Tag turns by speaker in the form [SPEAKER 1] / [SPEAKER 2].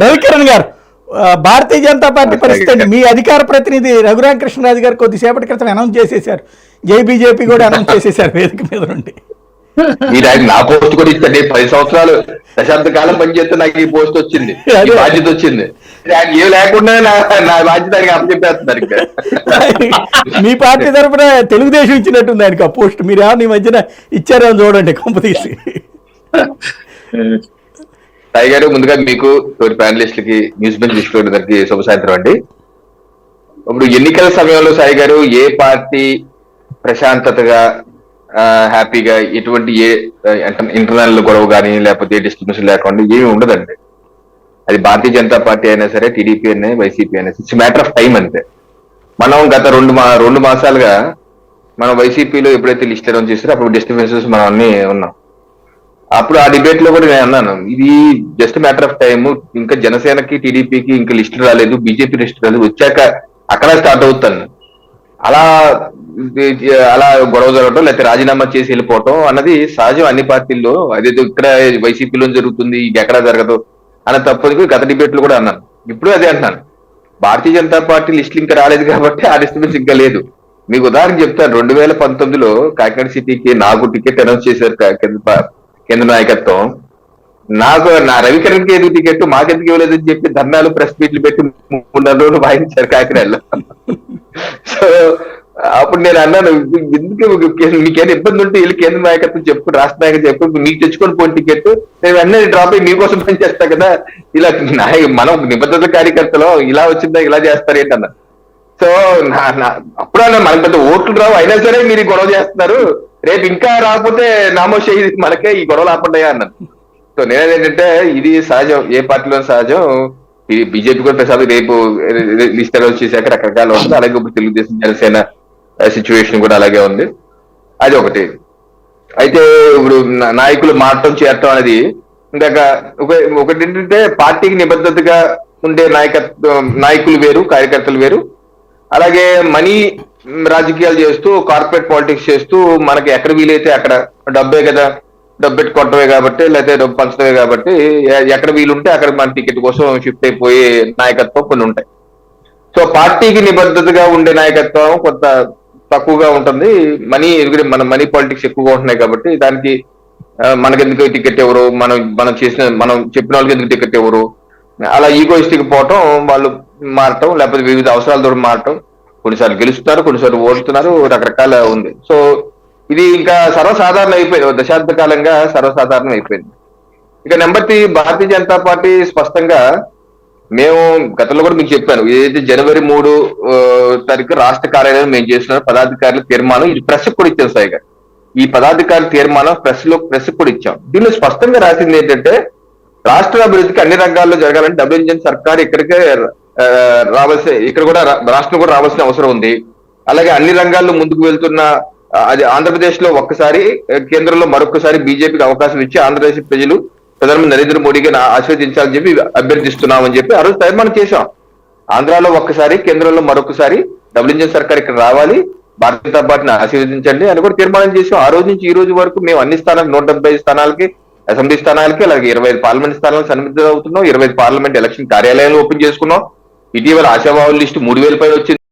[SPEAKER 1] రవికిరణ్ గారు, భారతీయ జనతా పార్టీ పరిస్థితి మీ అధికార ప్రతినిధి రఘురామకృష్ణరాజు గారు కొద్దిసేపటి క్రితం అనౌన్స్ చేసేశారు, జై బీజేపీ కూడా అనౌన్స్ చేసేశారు వేదిక మీద నుండి.
[SPEAKER 2] మీరు ఆయన నా పోస్ట్ కూడా ఇచ్చండి, 10 సంవత్సరాలు దశాబ్ద కాలం పనిచేస్తే నాకు ఈ పోస్ట్ వచ్చింది, ఈ బాధ్యత వచ్చింది. ఏం లేకుండా నా బాధ్యత ఆయనకి అప్పచెప్పేస్తున్నారు.
[SPEAKER 1] మీ పార్టీ తరఫున తెలుగుదేశం ఇచ్చినట్టుంది ఆయనకి ఆ పోస్ట్, మీరు ఏమన్నా ఈ మధ్యన ఇచ్చారో చూడండి కొంప తీసి.
[SPEAKER 2] సాయి గారు, ముందుగా మీకు తోటి ప్యానలిస్టులకి న్యూస్ బెంచ్ తీసుకోవడానికి శుభ సాయంత్రం అండి. ఇప్పుడు ఎన్నికల సమయంలో సాయి గారు ఏ పార్టీ ప్రశాంతతగా హ్యాపీగా ఎటువంటి ఇంటర్నల్ గొడవ కానీ లేకపోతే డిస్ట్రిబ్యూషన్ లేకుండా ఏమి ఉండదండి. అది భారతీయ జనతా పార్టీ అయినా సరే, టీడీపీ అయినా, వైసీపీ అయినా, ఇట్స్ మ్యాటర్ ఆఫ్ టైం అంతే. మనం గత 2 మాసాలుగా మనం వైసీపీలో ఎప్పుడైతే లిస్ట్ అనౌన్స్ చేస్తారో అప్పుడు డిస్టర్బెన్సెస్ మనం అన్ని ఉన్నాం. అప్పుడు ఆ డిబేట్ లో కూడా నేను అన్నాను, ఇది జస్ట్ మ్యాటర్ ఆఫ్ టైమ్. ఇంకా జనసేనకి టీడీపీకి ఇంకా లిస్ట్ రాలేదు, బీజేపీ లిస్ట్ రాలేదు, వచ్చాక అక్కడ స్టార్ట్ అవుతాను. అలా గొడవ జరగడం లేకపోతే రాజీనామా చేసి వెళ్ళిపోవటం అన్నది సహజం అన్ని పార్టీల్లో. అదేదో ఇక్కడ వైసీపీలో జరుగుతుంది, ఎక్కడా జరగదు అన్న తప్పని గత డిబేట్ లో కూడా అన్నాను, ఇప్పుడు అదే అంటున్నాను. భారతీయ జనతా పార్టీ లిస్టులు ఇంకా రాలేదు కాబట్టి ఆ డిస్టర్బెన్స్ ఇంకా లేదు. మీకు ఉదాహరణ చెప్తాను, 2019లో కాకినాడ సిటీకి నాకు టికెట్ అనౌన్స్ చేశారు కేంద్ర నాయకత్వం. నా రవికిరణ్కి ఎందుకు టికెట్ మాకెందుకు ఇవ్వలేదని చెప్పి ధర్నాలు, ప్రెస్ మీట్లు పెట్టి 3 రోజులు వాయించారు కాకినాడలో. సో అప్పుడు నేను అన్నాను, ఎందుకు మీకేమైనా ఇబ్బంది ఉంటే వీళ్ళు కేంద్ర నాయకత్వం చెప్పు, రాష్ట్ర నాయకత్వం చెప్పు, మీకు తెచ్చుకొని పోయిన టికెట్ నేను అన్నీ డ్రాప్ అయ్యి మీకోసం పనిచేస్తా కదా. ఇలా మనం నిబద్ధత కార్యకర్తలు ఇలా వచ్చిందా ఇలా చేస్తారు ఏంటన్నా. సో అప్పుడు అన్నా, మనకు పెద్ద ఓట్లు రావు అయినా సరే మీరు గొడవ చేస్తున్నారు, రేపు ఇంకా రాకపోతే నామోషి మనకే ఈ గొడవలు ఆపడ్డాయా అన్నాను. సో నేనేంటంటే ఇది సహజం, ఏ పార్టీలో సహజం. ఇది బీజేపీ కూడా ప్రసాద్ రేపు లిస్ట్ అనౌన్స్ చేశాక రకరకాల ఉంది. అలాగే ఇప్పుడు తెలుగుదేశం జనసేన సిచ్యువేషన్ కూడా అలాగే ఉంది. అది ఒకటి. అయితే ఇప్పుడు నాయకులు మారటం చేరటం అనేది ఇందాక ఒకటి ఏంటంటే, పార్టీకి నిబద్ధతగా ఉండే నాయకులు వేరు, కార్యకర్తలు వేరు. అలాగే మనీ రాజకీయాలు చేస్తూ, కార్పొరేట్ పాలిటిక్స్ చేస్తూ, మనకి ఎక్కడ వీలైతే అక్కడ డబ్బే కదా, డబ్బు పెట్టి కొట్టవే కాబట్టి లేకపోతే డబ్బు పంచడమే కాబట్టి ఎక్కడ వీలుంటే అక్కడ మన టికెట్ కోసం షిఫ్ట్ అయిపోయే నాయకత్వం కొన్ని ఉంటాయి. సో పార్టీకి నిబద్ధతగా ఉండే నాయకత్వం కొంత తక్కువగా ఉంటుంది. మన మనీ పాలిటిక్స్ ఎక్కువగా ఉంటున్నాయి కాబట్టి దానికి మనకెందుకు టికెట్ ఎవరు, మనం చెప్పిన వాళ్ళకి ఎందుకు టికెట్ ఎవరు, అలా ఈగోయిస్టిక్ పోవటం, వాళ్ళు మారటం, లేకపోతే వివిధ అవసరాలతో మారటం. కొన్నిసార్లు గెలుస్తున్నారు, కొన్నిసార్లు ఓడుతున్నారు, రకరకాల ఉంది. సో ఇది ఇంకా సర్వసాధారణం అయిపోయింది, దశాబ్ద కాలంగా సర్వసాధారణం అయిపోయింది. ఇక నెంబర్ 3, భారతీయ జనతా పార్టీ స్పష్టంగా, మేము గతంలో కూడా మీకు చెప్పాను, ఏదైతే జనవరి 3 తారీఖు రాష్ట్ర కార్యాలయం మేము చేస్తున్న పదాధికారుల తీర్మానం, ఇది ప్రెస్ కూడా ఇచ్చాం సాయి గారు. ఈ పదాధికారుల తీర్మానం ప్రెస్ కూడా ఇచ్చాం. దీనిలో స్పష్టంగా రాసింది ఏంటంటే, రాష్ట్ర అభివృద్ధికి అన్ని రంగాల్లో జరగాలంటే డబుల్ ఇంజిన్ సర్కార్ ఇక్కడికే ఇక్కడ కూడా రాష్ట్రం కూడా రావాల్సిన అవసరం ఉంది. అలాగే అన్ని రంగాల్లో ముందుకు వెళ్తున్న అది ఆంధ్రప్రదేశ్ లో ఒక్కసారి, కేంద్రంలో మరొకసారి బీజేపీకి అవకాశం ఇచ్చి ఆంధ్రప్రదేశ్ ప్రజలు ప్రధానమంత్రి నరేంద్ర మోడీకి ఆశీర్వదించాలని చెప్పి అభ్యర్థిస్తున్నామని చెప్పి ఆ రోజు తీర్మానం చేశాం. ఆంధ్రాలో ఒక్కసారి, కేంద్రంలో మరొకసారి డబుల్ ఇంజిన్ సర్కార్ ఇక్కడ రావాలి, భారతీయ జనతా పార్టీని ఆశీర్వదించండి అని కూడా తీర్మానం చేశాం. ఆ రోజు నుంచి ఈ రోజు వరకు మేము అన్ని స్థానాలు 175 స్థానాలకి, అసెంబ్లీ స్థానాలకి, అలాగే 25 పార్లమెంట్ స్థానాలకు సన్నిహితం అవుతున్నాం. 25 పార్లమెంట్ ఎలక్షన్ కార్యాలయాలు ఓపెన్ చేసుకున్నాం. ఇటీవల ఆశావాహుల లిస్టు 3000 పైన వచ్చింది.